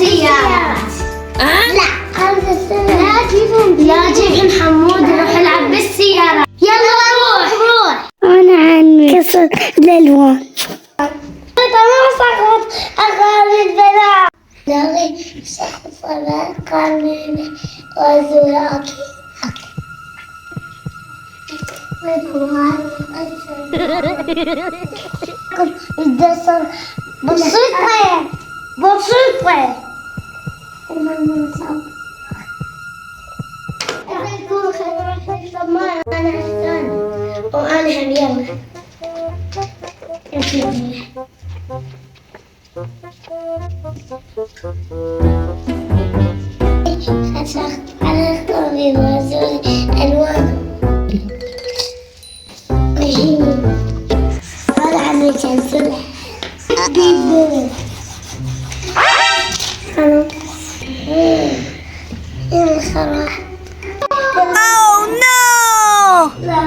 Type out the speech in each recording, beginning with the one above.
بالسيارات. لا جيبهم حمود نروح نلعب بالسيارة. يلا روح. أنا عن قصة الألوان. أنا سقط أغاني البلاء. لا سقط أغاني وزوراك. الدسر بسيطة. وأنا هم يلا على اختاري وزوري ألوان هذا عمي كنسل بيبو الخراح. Oh no! لا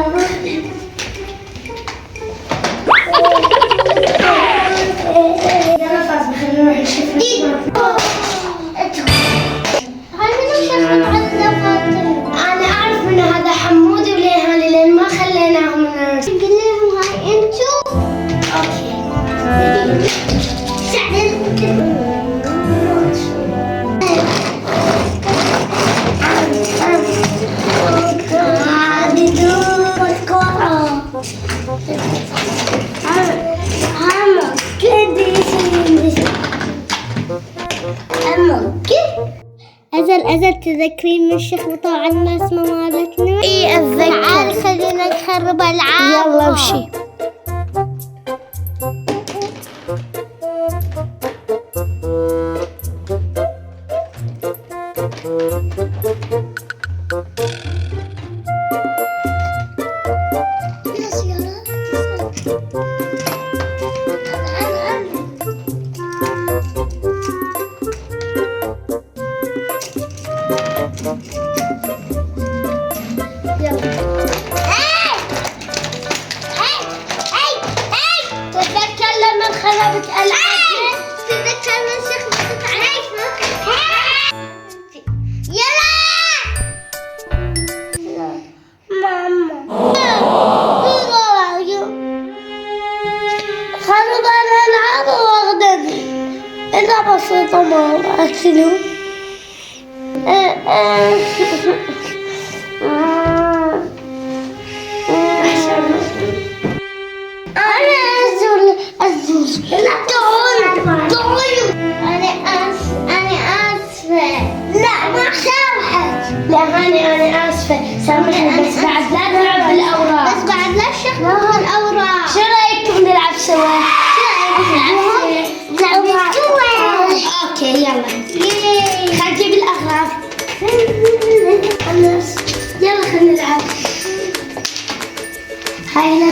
أنا أعرف إن هذا حمودي وليهاني لأن ما خليناهم نرسم. نقول لهم هاي أنتو. أوكي. أزل تذكرين من الشيخ بطاع الناس ما مالتنا؟ إيه أتذكر. تعالي خلينا نخرب ألعاب. يلا وشي. تتذكر لما انخربت ألعاب؟ تتذكر من الشيخ بطاع يلا ماما خرب الألعاب واخدني. إذا بسيطة ماما شنو؟ أنا أزول تعال أنا آسفة. لا ما سامحت. لا أنا آسفة سامحني بس بعد لا نلعب بالأوراق. بس بعد لا نشغل الأوراق. شو رأيكم نلعب سوا؟ نلعب سوا. أوكي يلا. خلينا نجيب الأغراض. يلا خلينا نلعب. هاي لا